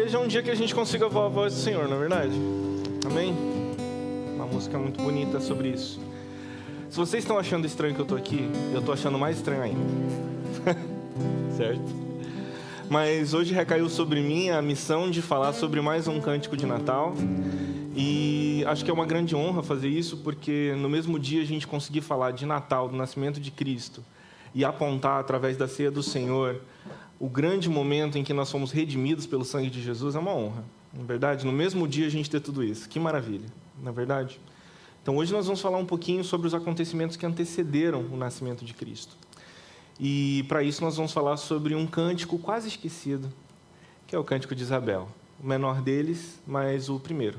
hoje é um dia que a gente consiga ouvir a voz do Senhor, não é verdade? Amém? Uma música muito bonita sobre isso. Se vocês estão achando estranho que eu estou aqui, eu estou achando mais estranho ainda. Certo? Mas hoje recaiu sobre mim a missão de falar sobre mais um cântico de Natal. E acho que é uma grande honra fazer isso, porque no mesmo dia a gente conseguir falar de Natal, do nascimento de Cristo, e apontar através da ceia do Senhor o grande momento em que nós fomos redimidos pelo sangue de Jesus, é uma honra. Na verdade, no mesmo dia a gente ter tudo isso. Que maravilha, não é verdade? Então hoje nós vamos falar um pouquinho sobre os acontecimentos que antecederam o nascimento de Cristo. E para isso nós vamos falar sobre um cântico quase esquecido, que é o Cântico de Isabel. O menor deles, mas o primeiro,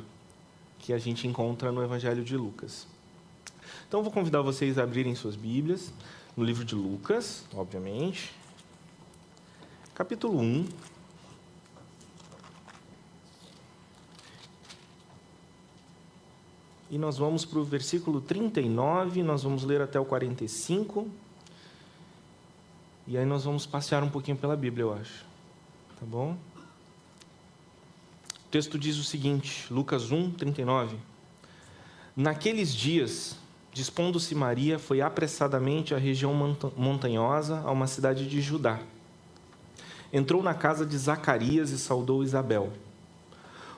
que a gente encontra no Evangelho de Lucas. Então eu vou convidar vocês a abrirem suas Bíblias, no livro de Lucas, obviamente, capítulo 1. E nós vamos para o versículo 39, nós vamos ler até o 45. E aí nós vamos passear um pouquinho pela Bíblia, eu acho. Tá bom? O texto diz o seguinte, Lucas 1, 39. Naqueles dias, dispondo-se Maria, foi apressadamente à região montanhosa, a uma cidade de Judá. Entrou na casa de Zacarias e saudou Isabel.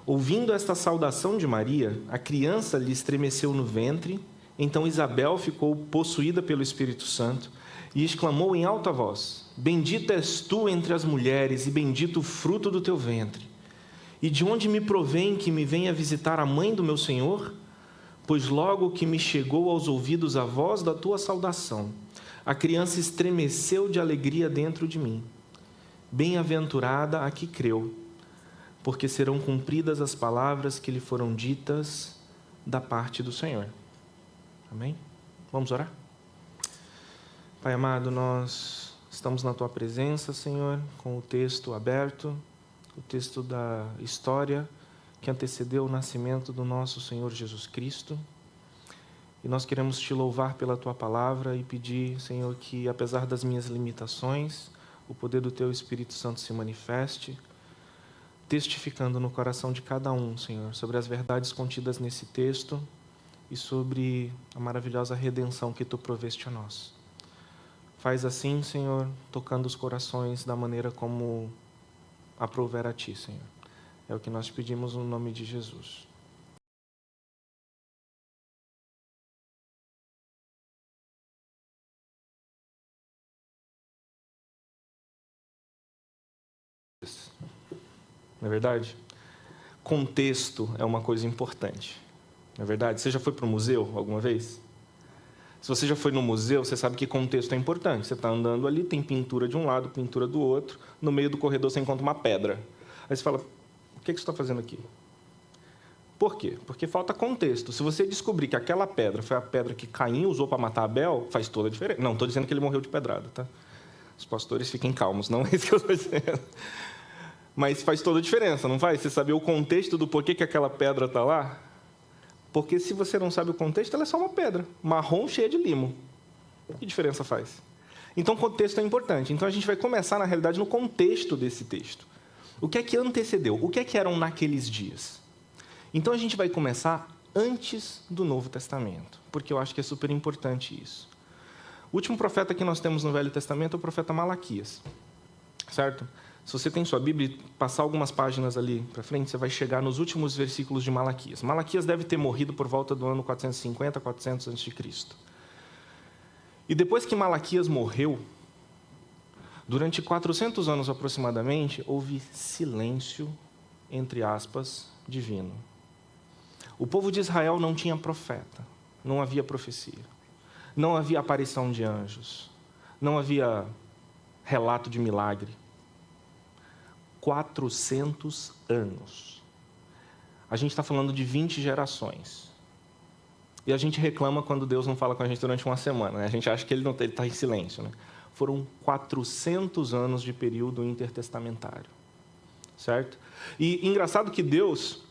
Ouvindo esta saudação de Maria, a criança lhe estremeceu no ventre, então Isabel ficou possuída pelo Espírito Santo e exclamou em alta voz: Bendita és tu entre as mulheres e bendito o fruto do teu ventre. E de onde me provém que me venha visitar a mãe do meu Senhor? Pois logo que me chegou aos ouvidos a voz da tua saudação, a criança estremeceu de alegria dentro de mim. Bem-aventurada a que creu, porque serão cumpridas as palavras que lhe foram ditas da parte do Senhor. Amém? Vamos orar? Pai amado, nós estamos na tua presença, Senhor, com o texto aberto, o texto da história que antecedeu o nascimento do nosso Senhor Jesus Cristo. E nós queremos te louvar pela tua palavra e pedir, Senhor, que apesar das minhas limitações, o poder do teu Espírito Santo se manifeste, testificando no coração de cada um, Senhor, sobre as verdades contidas nesse texto e sobre a maravilhosa redenção que tu proveste a nós. Faz assim, Senhor, tocando os corações da maneira como aprouver a ti, Senhor. É o que nós pedimos no nome de Jesus. Não é verdade? Contexto é uma coisa importante. Não é verdade? Você já foi para o museu alguma vez? Se você já foi no museu, você sabe que contexto é importante. Você está andando ali, tem pintura de um lado, pintura do outro. No meio do corredor você encontra uma pedra. Aí você fala, o que você está fazendo aqui? Por quê? Porque falta contexto. Se você descobrir que aquela pedra foi a pedra que Caim usou para matar Abel, faz toda a diferença. Não, estou dizendo que ele morreu de pedrada, tá? Os pastores fiquem calmos, não é isso que eu estou dizendo. Mas faz toda a diferença, não faz? Você saber o contexto do porquê que aquela pedra está lá? Porque se você não sabe o contexto, ela é só uma pedra, marrom cheia de limo. Que diferença faz? Então, o contexto é importante. Então, a gente vai começar, na realidade, no contexto desse texto. O que é que antecedeu? O que é que eram naqueles dias? Então, a gente vai começar antes do Novo Testamento, porque eu acho que é super importante isso. O último profeta que nós temos no Velho Testamento é o profeta Malaquias, certo? Se você tem sua Bíblia, passar algumas páginas ali para frente, você vai chegar nos últimos versículos de Malaquias. Malaquias deve ter morrido por volta do ano 450, 400 a.C. E depois que Malaquias morreu, durante 400 anos aproximadamente, houve silêncio, entre aspas, divino. O povo de Israel não tinha profeta, não havia profecia, não havia aparição de anjos, não havia relato de milagre. 400 anos. A gente está falando de 20 gerações. E a gente reclama quando Deus não fala com a gente durante uma semana, né? A gente acha que ele está em silêncio, né? Foram 400 anos de período intertestamentário. Certo? E engraçado que Deus,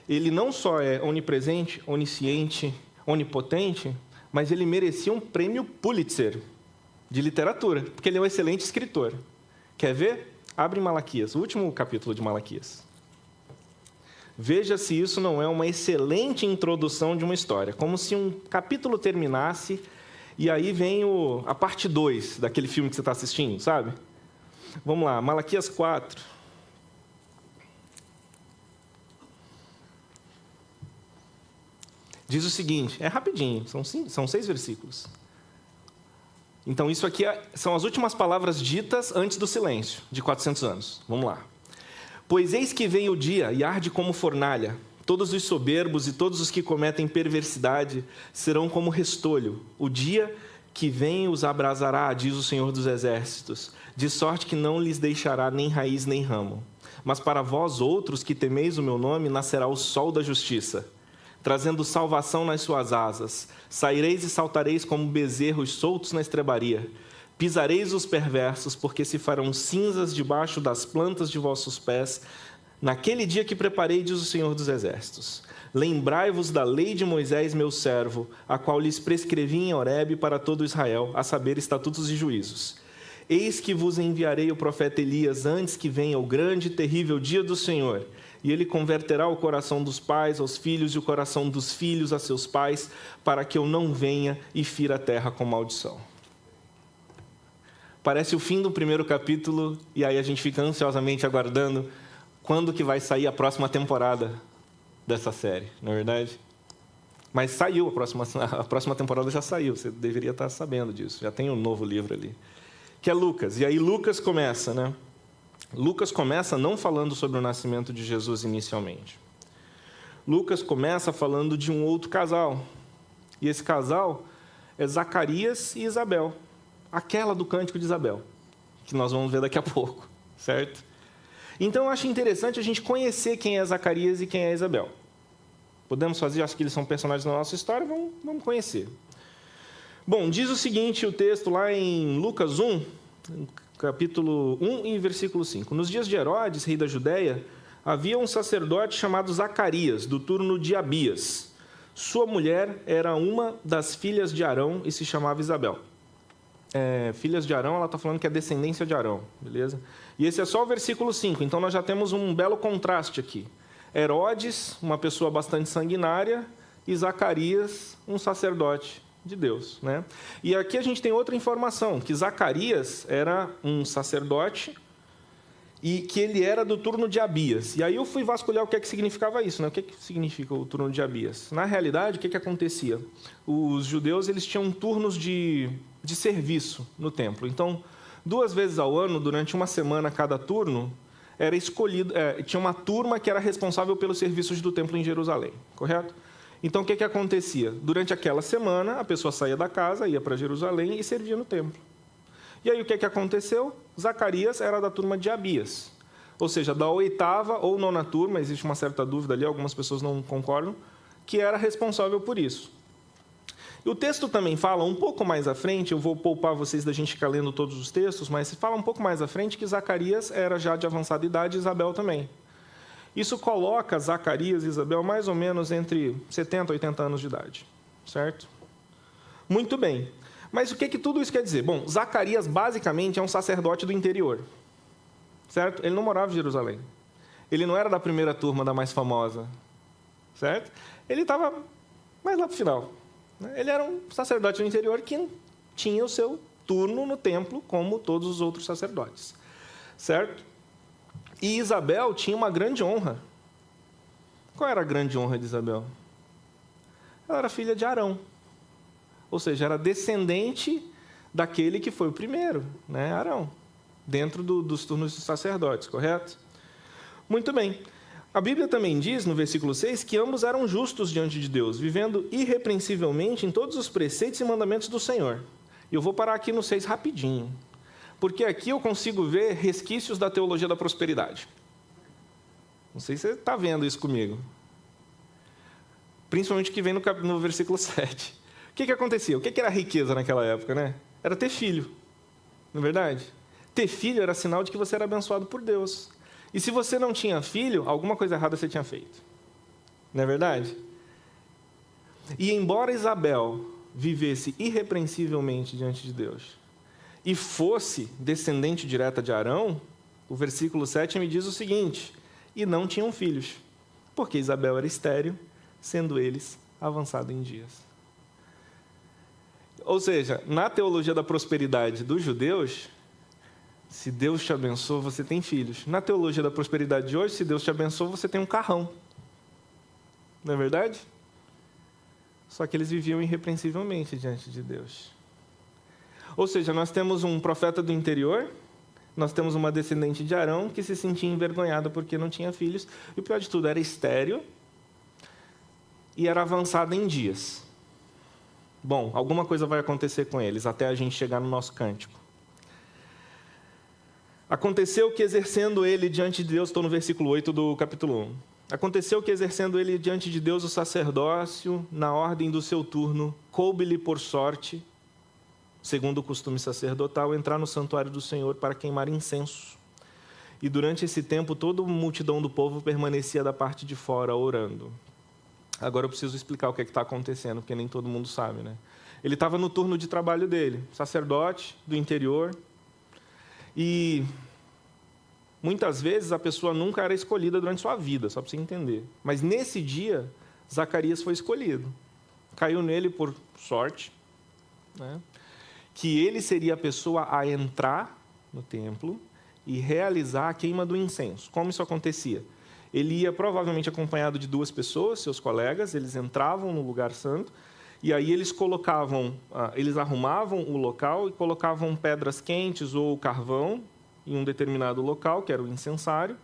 ele não só é onipresente, onisciente, onipotente, mas ele merecia um prêmio Pulitzer de literatura, porque ele é um excelente escritor. Quer ver? Abre Malaquias, o último capítulo de Malaquias. Veja se isso não é uma excelente introdução de uma história, como se um capítulo terminasse e aí vem a parte 2 daquele filme que você está assistindo, sabe? Vamos lá, Malaquias 4. Diz o seguinte, é rapidinho, são 6 versículos. Então, isso aqui são as últimas palavras ditas antes do silêncio, de 400 anos. Vamos lá. Pois eis que vem o dia e arde como fornalha. Todos os soberbos e todos os que cometem perversidade serão como restolho. O dia que vem os abrasará, diz o Senhor dos Exércitos, de sorte que não lhes deixará nem raiz nem ramo. Mas para vós outros que temeis o meu nome, nascerá o sol da justiça, trazendo salvação nas suas asas. Saireis e saltareis como bezerros soltos na estrebaria. Pisareis os perversos, porque se farão cinzas debaixo das plantas de vossos pés, naquele dia que preparei, diz o Senhor dos Exércitos. Lembrai-vos da lei de Moisés, meu servo, a qual lhes prescrevi em Horebe para todo Israel, a saber, estatutos e juízos. Eis que vos enviarei o profeta Elias antes que venha o grande e terrível dia do Senhor, e ele converterá o coração dos pais aos filhos e o coração dos filhos a seus pais, para que eu não venha e fira a terra com maldição. Parece o fim do primeiro capítulo, e aí a gente fica ansiosamente aguardando quando que vai sair a próxima temporada dessa série, não é verdade? Mas saiu, a próxima temporada já saiu, você deveria estar sabendo disso, já tem um novo livro ali, que é Lucas. E aí Lucas começa, né? Lucas começa não falando sobre o nascimento de Jesus inicialmente. Lucas começa falando de um outro casal, e esse casal é Zacarias e Isabel, aquela do Cântico de Isabel, que nós vamos ver daqui a pouco, certo? Então, eu acho interessante a gente conhecer quem é Zacarias e quem é Isabel. Podemos fazer, acho que eles são personagens da nossa história, vamos conhecer. Bom, diz o seguinte, o texto lá em Lucas 1, capítulo 1 e versículo 5. Nos dias de Herodes, rei da Judéia, havia um sacerdote chamado Zacarias, do turno de Abias. Sua mulher era uma das filhas de Arão e se chamava Isabel. Filhas de Arão, ela está falando que é descendência de Arão, beleza? E esse é só o versículo 5, então nós já temos um belo contraste aqui. Herodes, uma pessoa bastante sanguinária, e Zacarias, um sacerdote de Deus, né? E aqui a gente tem outra informação, que Zacarias era um sacerdote e que ele era do turno de Abias. E aí eu fui vasculhar o que é que significava isso, né? O que é que significa o turno de Abias? Na realidade, o que é que acontecia? Os judeus, eles tinham turnos de serviço no templo. Então, 2 vezes ao ano, durante uma semana cada turno, era escolhido, tinha uma turma que era responsável pelos serviços do templo em Jerusalém, correto? Então, o que acontecia? Durante aquela semana, a pessoa saía da casa, ia para Jerusalém e servia no templo. E aí, o que aconteceu? Zacarias era da turma de Abias, ou seja, da 8ª ou 9ª turma, existe uma certa dúvida ali, algumas pessoas não concordam, que era responsável por isso. E o texto também fala, um pouco mais à frente, eu vou poupar vocês da gente ficar lendo todos os textos, mas fala um pouco mais à frente que Zacarias era já de avançada idade e Isabel também. Isso coloca Zacarias e Isabel mais ou menos entre 70 e 80 anos de idade, certo? Muito bem. Mas o que tudo isso quer dizer? Bom, Zacarias basicamente é um sacerdote do interior, certo? Ele não morava em Jerusalém. Ele não era da primeira turma, da mais famosa, certo? Ele estava mais lá para o final. Ele era um sacerdote do interior que tinha o seu turno no templo, como todos os outros sacerdotes, certo? E Isabel tinha uma grande honra. Qual era a grande honra de Isabel? Ela era filha de Arão, ou seja, era descendente daquele que foi o primeiro, né? Arão, dentro dos turnos dos sacerdotes, correto? Muito bem. A Bíblia também diz, no versículo 6, que ambos eram justos diante de Deus, vivendo irrepreensivelmente em todos os preceitos e mandamentos do Senhor. E eu vou parar aqui no 6 rapidinho, porque aqui eu consigo ver resquícios da teologia da prosperidade. Não sei se você está vendo isso comigo. Principalmente o que vem no versículo 7. O que acontecia? O que era riqueza naquela época, né? Era ter filho, não é verdade? Ter filho era sinal de que você era abençoado por Deus. E se você não tinha filho, alguma coisa errada você tinha feito. Não é verdade? E embora Isabel vivesse irrepreensivelmente diante de Deus e fosse descendente direta de Arão, o versículo 7 me diz o seguinte: e não tinham filhos. porque Isabel era estéril, sendo eles avançados em dias. Ou seja, na teologia da prosperidade dos judeus, se Deus te abençoa, você tem filhos. Na teologia da prosperidade de hoje, se Deus te abençoa, você tem um carrão. Não é verdade? Só que eles viviam irrepreensivelmente diante de Deus. Ou seja, nós temos um profeta do interior, nós temos uma descendente de Arão que se sentia envergonhada porque não tinha filhos, e o pior de tudo, era estéril e era avançada em dias. Bom, alguma coisa vai acontecer com eles, até a gente chegar no nosso cântico. Aconteceu que, exercendo ele diante de Deus, estou no versículo 8 do capítulo 1. Aconteceu que, exercendo ele diante de Deus o sacerdócio, na ordem do seu turno, coube-lhe por sorte, segundo o costume sacerdotal, entrar no santuário do Senhor para queimar incenso. E durante esse tempo, toda a multidão do povo permanecia da parte de fora, orando. Agora eu preciso explicar o que está acontecendo, porque nem todo mundo sabe, né? Ele estava no turno de trabalho dele, sacerdote do interior, e muitas vezes a pessoa nunca era escolhida durante sua vida, só para você entender. Mas nesse dia, Zacarias foi escolhido. Caiu nele por sorte, né? Que ele seria a pessoa a entrar no templo e realizar a queima do incenso. Como isso acontecia? Ele ia provavelmente acompanhado de 2 pessoas, seus colegas, eles entravam no lugar santo, e aí eles arrumavam o local e colocavam pedras quentes ou carvão em um determinado local, que era o incensário.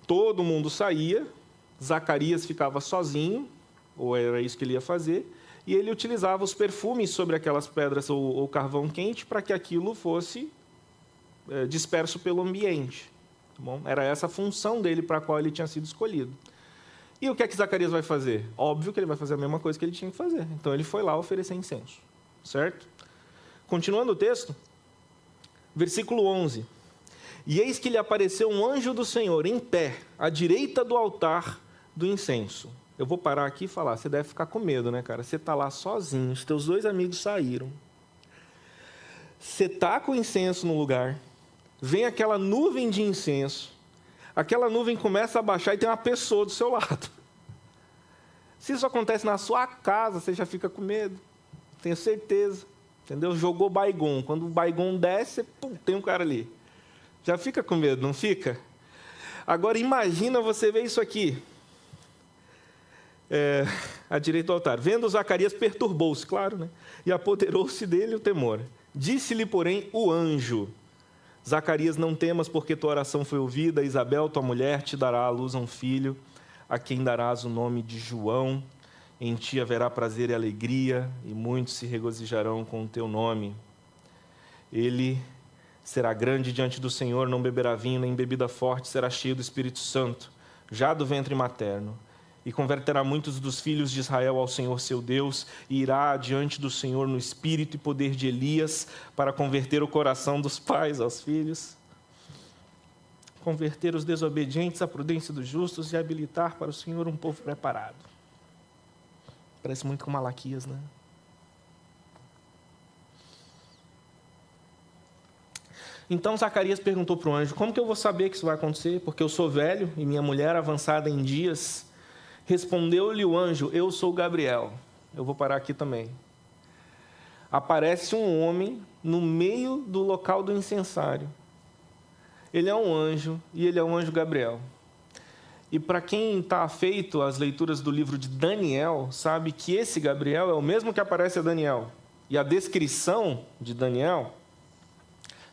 Todo mundo saía, Zacarias ficava sozinho, ou era isso que ele ia fazer, e ele utilizava os perfumes sobre aquelas pedras ou carvão quente para que aquilo fosse disperso pelo ambiente. Tá bom? Era essa a função dele para a qual ele tinha sido escolhido. E o que é que Zacarias vai fazer? Óbvio que ele vai fazer a mesma coisa que ele tinha que fazer. Então, ele foi lá oferecer incenso. Certo? Continuando o texto, versículo 11. E eis que lhe apareceu um anjo do Senhor em pé, à direita do altar do incenso. Eu vou parar aqui e falar, você deve ficar com medo, né, cara? Você está lá sozinho, os teus 2 amigos saíram. Você está com incenso no lugar, vem aquela nuvem de incenso, aquela nuvem começa a baixar e tem uma pessoa do seu lado. Se isso acontece na sua casa, você já fica com medo, tenho certeza. Entendeu? Jogou Baygon, quando o Baygon desce, pum, tem um cara ali. Já fica com medo, não fica? Agora imagina você ver isso aqui. À direita do altar. Vendo Zacarias, perturbou-se, claro, né? E apoderou-se dele o temor. Disse-lhe, porém, o anjo: Zacarias, não temas, porque tua oração foi ouvida. Isabel, tua mulher, te dará à luz a um filho, a quem darás o nome de João. Em ti haverá prazer e alegria, e muitos se regozijarão com o teu nome. Ele será grande diante do Senhor, não beberá vinho nem bebida forte, será cheio do Espírito Santo, já do ventre materno. E converterá muitos dos filhos de Israel ao Senhor seu Deus, e irá diante do Senhor no espírito e poder de Elias, para converter o coração dos pais aos filhos, converter os desobedientes à prudência dos justos e habilitar para o Senhor um povo preparado. Parece muito com Malaquias, né? Então Zacarias perguntou para o anjo: como que eu vou saber que isso vai acontecer? Porque eu sou velho e minha mulher avançada em dias. Respondeu-lhe o anjo: eu sou Gabriel. Eu vou parar aqui também. Aparece um homem no meio do local do incensário. Ele é um anjo e ele é um anjo Gabriel. E para quem está afeito às leituras do livro de Daniel, sabe que esse Gabriel é o mesmo que aparece a Daniel. E a descrição de Daniel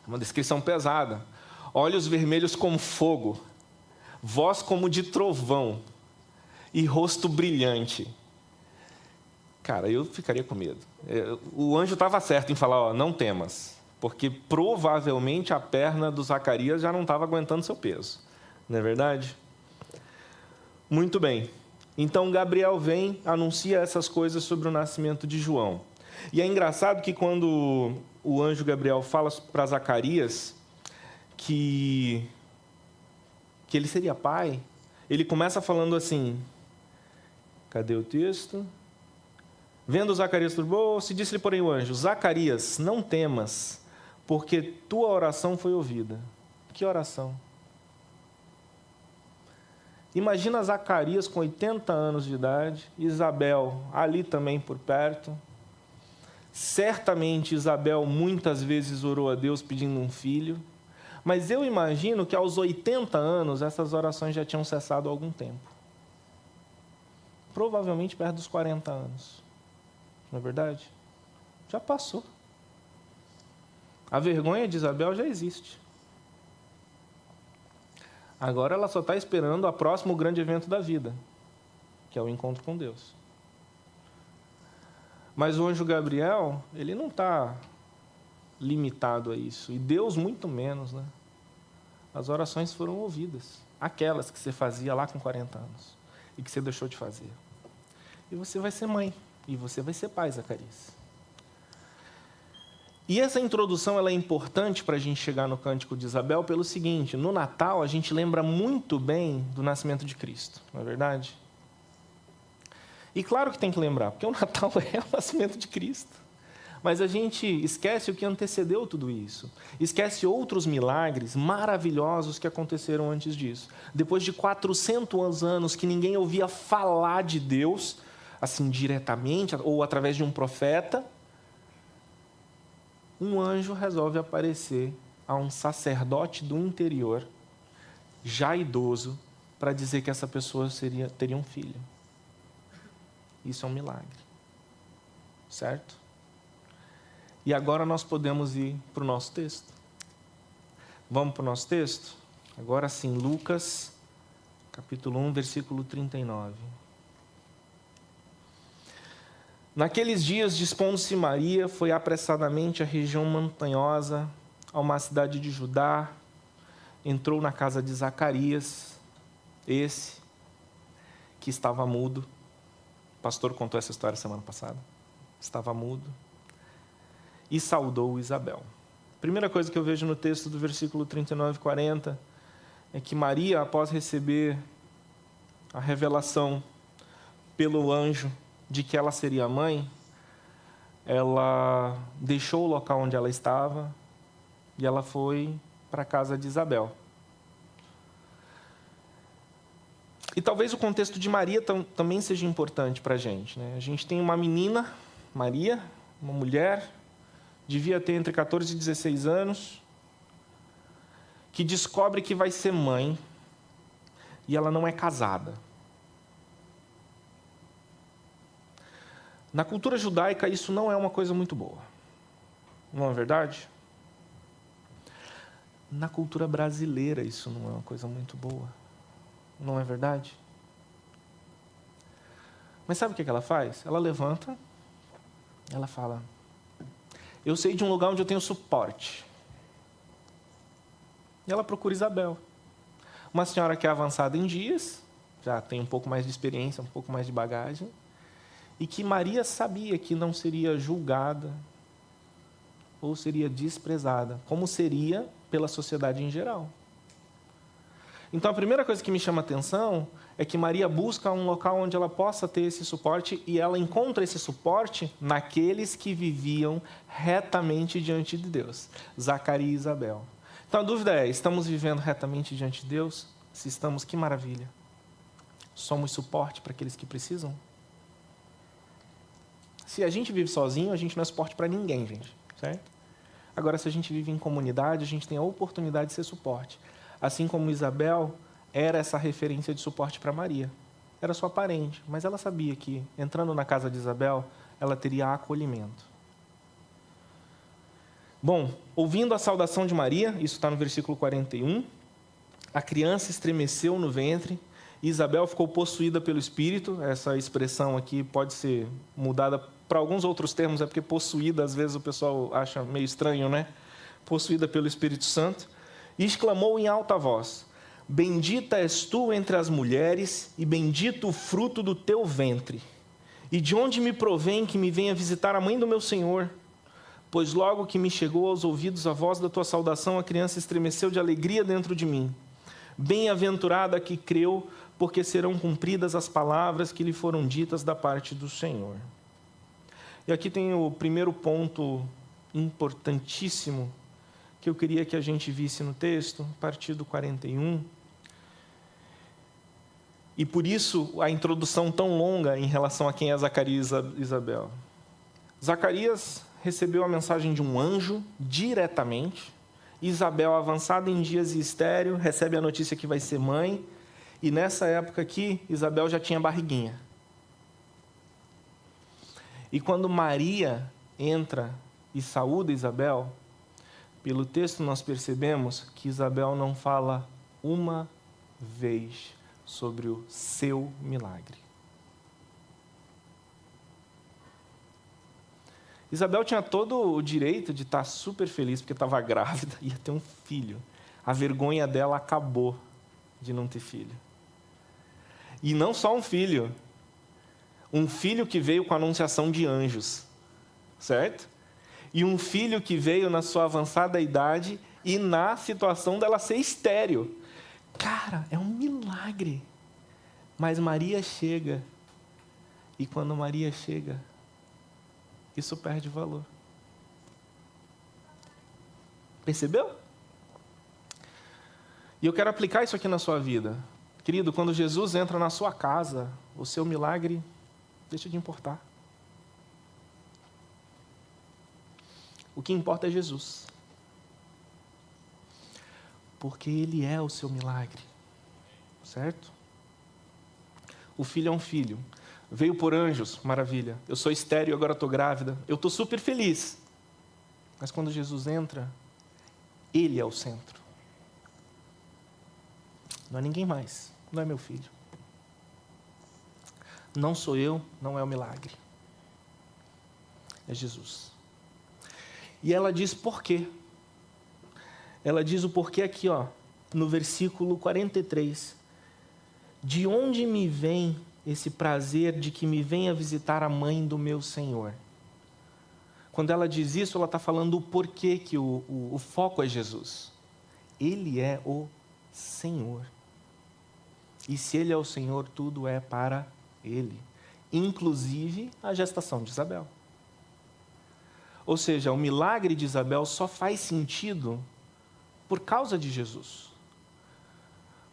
é uma descrição pesada. Olhos vermelhos como fogo, voz como de trovão e rosto brilhante. Cara, eu ficaria com medo. O anjo estava certo em falar: ó, não temas, porque provavelmente a perna do Zacarias já não estava aguentando seu peso. Não é verdade? Muito bem. Então Gabriel vem, anuncia essas coisas sobre o nascimento de João. E é engraçado que quando o anjo Gabriel fala para Zacarias que ele seria pai, ele começa falando assim, cadê o texto? Vendo Zacarias turbou-se, disse-lhe, porém, o anjo: Zacarias, não temas, porque tua oração foi ouvida. Que oração? Imagina Zacarias com 80 anos de idade, Isabel ali também por perto. Certamente Isabel muitas vezes orou a Deus pedindo um filho, mas eu imagino que aos 80 anos essas orações já tinham cessado há algum tempo. Provavelmente perto dos 40 anos. Não é verdade? Já passou. A vergonha de Isabel já existe. Agora ela só está esperando o próximo grande evento da vida, que é o encontro com Deus. Mas o anjo Gabriel, ele não está limitado a isso. E Deus muito menos, né? As orações foram ouvidas. Aquelas que você fazia lá com 40 anos. E que você deixou de fazer. E você vai ser mãe. E você vai ser pai, Zacarias. E essa introdução ela é importante para a gente chegar no Cântico de Isabel pelo seguinte: no Natal a gente lembra muito bem do nascimento de Cristo, não é verdade? E claro que tem que lembrar, porque o Natal é o nascimento de Cristo. Mas a gente esquece o que antecedeu tudo isso. Esquece outros milagres maravilhosos que aconteceram antes disso. Depois de 400 anos que ninguém ouvia falar de Deus, assim diretamente, ou através de um profeta, um anjo resolve aparecer a um sacerdote do interior, já idoso, para dizer que essa pessoa teria um filho. Isso é um milagre. Certo? E agora nós podemos ir para o nosso texto. Vamos para o nosso texto? Agora sim, Lucas, capítulo 1, versículo 39. Naqueles dias, dispondo-se Maria, foi apressadamente à região montanhosa, a uma cidade de Judá, entrou na casa de Zacarias, esse que estava mudo. O pastor contou essa história semana passada. Estava mudo. E saudou Isabel. Primeira coisa que eu vejo no texto do versículo 39 e 40 é que Maria, após receber a revelação pelo anjo de que ela seria mãe, ela deixou o local onde ela estava e ela foi para a casa de Isabel. E talvez o contexto de Maria também seja importante para a gente, né? A gente tem uma menina, Maria, uma mulher, devia ter entre 14 e 16 anos, que descobre que vai ser mãe e ela não é casada. Na cultura judaica, isso não é uma coisa muito boa. Não é verdade? Na cultura brasileira, isso não é uma coisa muito boa. Não é verdade? Mas sabe o que ela faz? Ela levanta, ela fala: eu sei de um lugar onde eu tenho suporte. E ela procura Isabel. Uma senhora que é avançada em dias, já tem um pouco mais de experiência, um pouco mais de bagagem, e que Maria sabia que não seria julgada ou seria desprezada, como seria pela sociedade em geral. Então, a primeira coisa que me chama a atenção é que Maria busca um local onde ela possa ter esse suporte, e ela encontra esse suporte naqueles que viviam retamente diante de Deus, Zacarias e Isabel. Então, a dúvida é: estamos vivendo retamente diante de Deus? Se estamos, que maravilha. Somos suporte para aqueles que precisam? Se a gente vive sozinho, a gente não é suporte para ninguém, gente, certo? Agora, se a gente vive em comunidade, a gente tem a oportunidade de ser suporte. Assim como Isabel era essa referência de suporte para Maria. Era sua parente, mas ela sabia que, entrando na casa de Isabel, ela teria acolhimento. Bom, ouvindo a saudação de Maria, isso está no versículo 41, a criança estremeceu no ventre, e Isabel ficou possuída pelo Espírito. Essa expressão aqui pode ser mudada para alguns outros termos, é porque possuída, às vezes o pessoal acha meio estranho, né? Possuída pelo Espírito Santo. E exclamou em alta voz: bendita és tu entre as mulheres, e bendito o fruto do teu ventre. E de onde me provém que me venha visitar a mãe do meu Senhor? Pois logo que me chegou aos ouvidos a voz da tua saudação, a criança estremeceu de alegria dentro de mim. Bem-aventurada que creu, porque serão cumpridas as palavras que lhe foram ditas da parte do Senhor. E aqui tem o primeiro ponto importantíssimo que eu queria que a gente visse no texto, a partir do 41. E por isso a introdução tão longa em relação a quem é Zacarias e Isabel. Zacarias recebeu a mensagem de um anjo diretamente. Isabel, avançada em dias e estéril, recebe a notícia que vai ser mãe. E nessa época aqui, Isabel já tinha barriguinha. E quando Maria entra e saúda Isabel, pelo texto nós percebemos que Isabel não fala uma vez sobre o seu milagre. Isabel tinha todo o direito de estar super feliz porque estava grávida e ia ter um filho. A vergonha dela acabou de não ter filho. E não só um filho que veio com a anunciação de anjos, certo? E um filho que veio na sua avançada idade e na situação dela ser estéril. Cara, é um milagre. Mas Maria chega. E quando Maria chega, isso perde valor. Percebeu? E eu quero aplicar isso aqui na sua vida. Querido, quando Jesus entra na sua casa, o seu milagre deixa de importar. O que importa é Jesus. Porque Ele é o seu milagre. Certo? O filho é um filho. Veio por anjos, maravilha. Eu sou estéril, agora estou grávida. Eu estou super feliz. Mas quando Jesus entra, Ele é o centro. Não é ninguém mais. Não é meu filho. Não sou eu, não é o milagre. É Jesus. E ela diz por quê. Ela diz o porquê aqui, no versículo 43. De onde me vem esse prazer de que me venha visitar a mãe do meu Senhor? Quando ela diz isso, ela está falando o porquê que o foco é Jesus. Ele é o Senhor. E se Ele é o Senhor, tudo é para Ele. Inclusive a gestação de Isabel. Ou seja, o milagre de Isabel só faz sentido por causa de Jesus.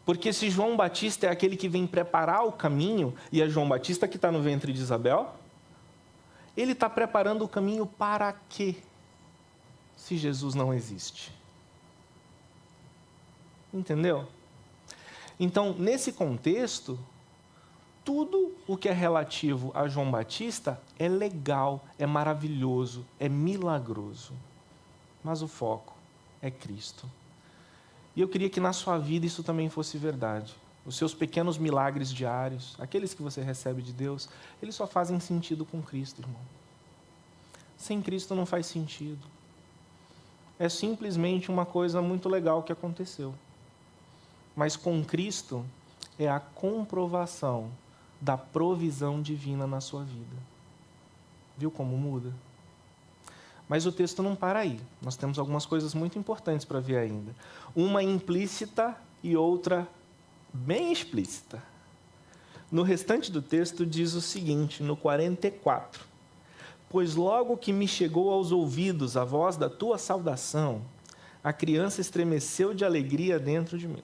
Porque se João Batista é aquele que vem preparar o caminho, e é João Batista que está no ventre de Isabel, ele está preparando o caminho para quê? Se Jesus não existe. Entendeu? Então, nesse contexto, tudo o que é relativo a João Batista é legal, é maravilhoso, é milagroso. Mas o foco é Cristo. E eu queria que na sua vida isso também fosse verdade. Os seus pequenos milagres diários, aqueles que você recebe de Deus, eles só fazem sentido com Cristo, irmão. Sem Cristo não faz sentido. É simplesmente uma coisa muito legal que aconteceu. Mas com Cristo é a comprovação da provisão divina na sua vida. Viu como muda? Mas o texto não para aí. Nós temos algumas coisas muito importantes para ver ainda. Uma implícita e outra bem explícita. No restante do texto diz o seguinte, no 44. Pois logo que me chegou aos ouvidos a voz da tua saudação, a criança estremeceu de alegria dentro de mim.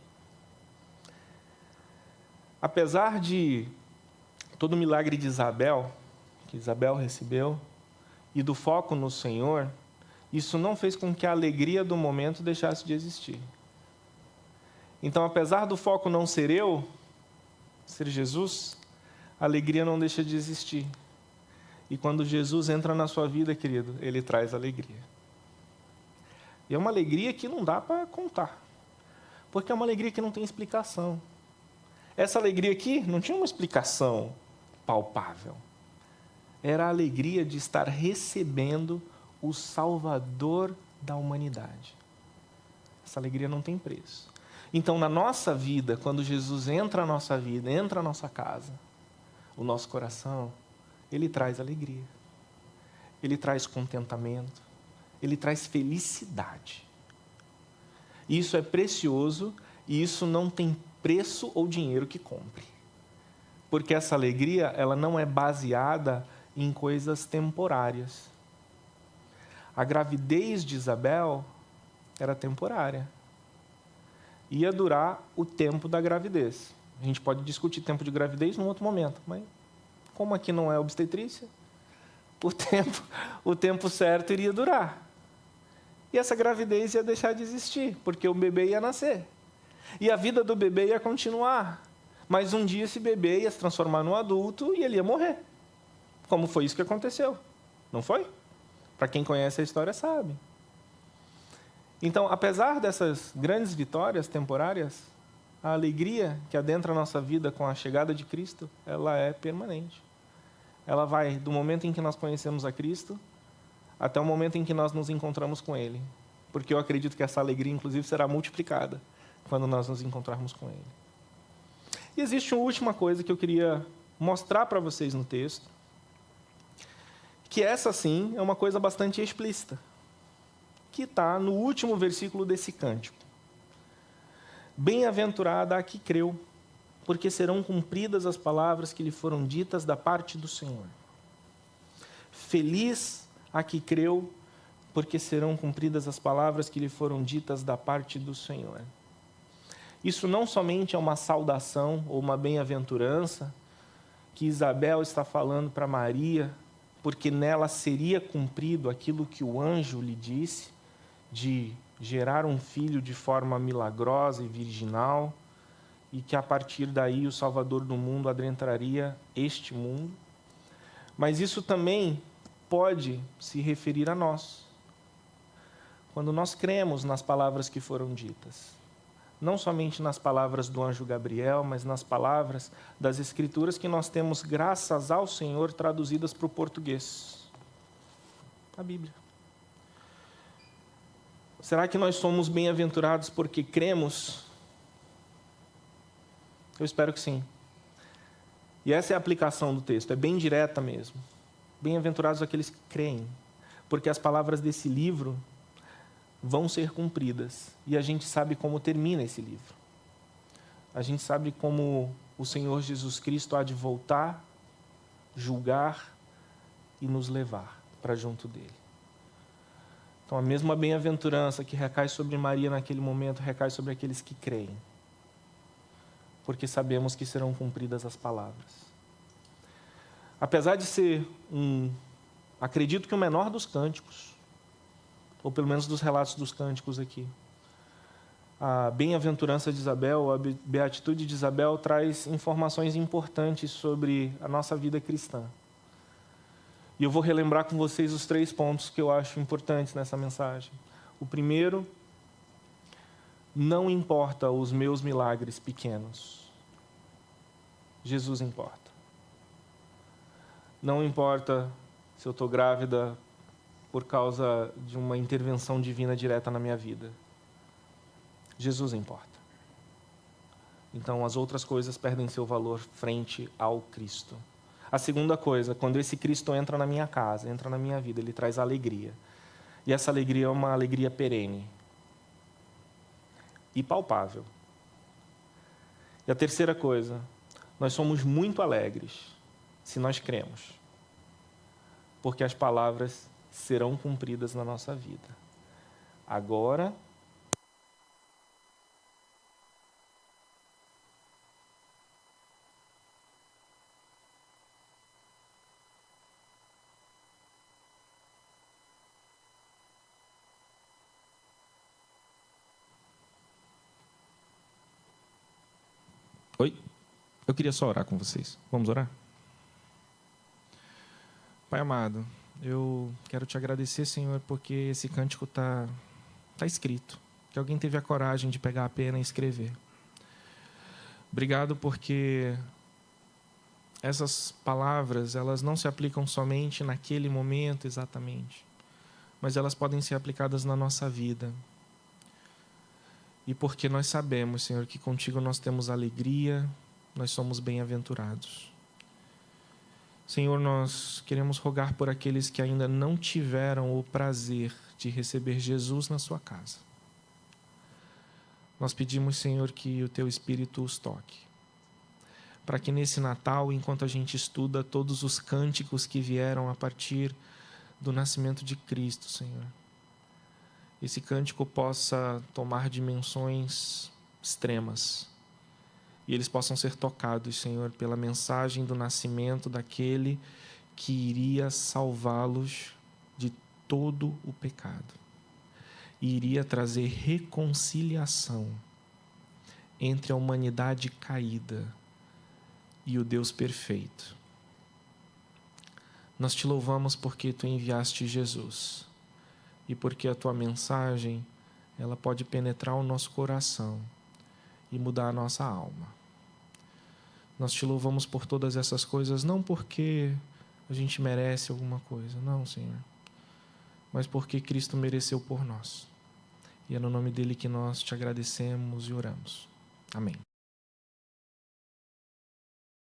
Apesar de todo o milagre de Isabel, que Isabel recebeu, e do foco no Senhor, isso não fez com que a alegria do momento deixasse de existir. Então, apesar do foco não ser eu, ser Jesus, a alegria não deixa de existir. E quando Jesus entra na sua vida, querido, Ele traz alegria. E é uma alegria que não dá para contar, porque é uma alegria que não tem explicação. Essa alegria aqui não tinha uma explicação palpável. Era a alegria de estar recebendo o Salvador da humanidade. Essa alegria não tem preço. Então, na nossa vida, quando Jesus entra na nossa vida, entra na nossa casa, o nosso coração, Ele traz alegria. Ele traz contentamento. Ele traz felicidade. Isso é precioso e isso não tem preço ou dinheiro que compre. Porque essa alegria, ela não é baseada em coisas temporárias. A gravidez de Isabel era temporária. Ia durar o tempo da gravidez. A gente pode discutir tempo de gravidez num outro momento, mas como aqui não é obstetrícia, o tempo certo iria durar. E essa gravidez ia deixar de existir, porque o bebê ia nascer. E a vida do bebê ia continuar. Mas um dia esse bebê ia se transformar num adulto e ele ia morrer. Como foi isso que aconteceu? Não foi? Para quem conhece a história sabe. Então, apesar dessas grandes vitórias temporárias, a alegria que adentra a nossa vida com a chegada de Cristo, ela é permanente. Ela vai do momento em que nós conhecemos a Cristo até o momento em que nós nos encontramos com Ele. Porque eu acredito que essa alegria, inclusive, será multiplicada quando nós nos encontrarmos com Ele. E existe uma última coisa que eu queria mostrar para vocês no texto, que essa, sim, é uma coisa bastante explícita, que está no último versículo desse cântico. Bem-aventurada a que creu, porque serão cumpridas as palavras que lhe foram ditas da parte do Senhor. Feliz a que creu, porque serão cumpridas as palavras que lhe foram ditas da parte do Senhor. Isso não somente é uma saudação ou uma bem-aventurança que Isabel está falando para Maria, porque nela seria cumprido aquilo que o anjo lhe disse, de gerar um filho de forma milagrosa e virginal, e que a partir daí o Salvador do mundo adentraria este mundo. Mas isso também pode se referir a nós. Quando nós cremos nas palavras que foram ditas, não somente nas palavras do anjo Gabriel, mas nas palavras das Escrituras que nós temos, graças ao Senhor, traduzidas para o português. A Bíblia. Será que nós somos bem-aventurados porque cremos? Eu espero que sim. E essa é a aplicação do texto, é bem direta mesmo. Bem-aventurados aqueles que creem, porque as palavras desse livro vão ser cumpridas. E a gente sabe como termina esse livro. A gente sabe como o Senhor Jesus Cristo há de voltar, julgar e nos levar para junto dele. Então, a mesma bem-aventurança que recai sobre Maria naquele momento, recai sobre aqueles que creem. Porque sabemos que serão cumpridas as palavras. Apesar de ser acredito que o menor dos cânticos, ou pelo menos dos relatos dos cânticos aqui, a bem-aventurança de Isabel, a beatitude de Isabel traz informações importantes sobre a nossa vida cristã. E eu vou relembrar com vocês os 3 pontos que eu acho importantes nessa mensagem. O primeiro, não importa os meus milagres pequenos. Jesus importa. Não importa se eu estou grávida por causa de uma intervenção divina direta na minha vida. Jesus importa. Então, as outras coisas perdem seu valor frente ao Cristo. A segunda coisa, quando esse Cristo entra na minha casa, entra na minha vida, ele traz alegria. E essa alegria é uma alegria perene e palpável. E a terceira coisa, nós somos muito alegres se nós cremos, porque as palavras serão cumpridas na nossa vida. Agora, oi? Eu queria só orar com vocês. Vamos orar? Pai amado, eu quero te agradecer, Senhor, porque esse cântico está escrito. Que alguém teve a coragem de pegar a pena e escrever. Obrigado porque essas palavras, elas não se aplicam somente naquele momento exatamente, mas elas podem ser aplicadas na nossa vida. E porque nós sabemos, Senhor, que contigo nós temos alegria, nós somos bem-aventurados. Senhor, nós queremos rogar por aqueles que ainda não tiveram o prazer de receber Jesus na sua casa. Nós pedimos, Senhor, que o Teu Espírito os toque, para que nesse Natal, enquanto a gente estuda todos os cânticos que vieram a partir do nascimento de Cristo, Senhor, esse cântico possa tomar dimensões extremas e eles possam ser tocados, Senhor, pela mensagem do nascimento daquele que iria salvá-los de todo o pecado e iria trazer reconciliação entre a humanidade caída e o Deus perfeito. Nós te louvamos porque tu enviaste Jesus e porque a tua mensagem, ela pode penetrar o nosso coração e mudar a nossa alma. Nós te louvamos por todas essas coisas, não porque a gente merece alguma coisa, não, Senhor, mas porque Cristo mereceu por nós. E é no nome dele que nós te agradecemos e oramos. Amém.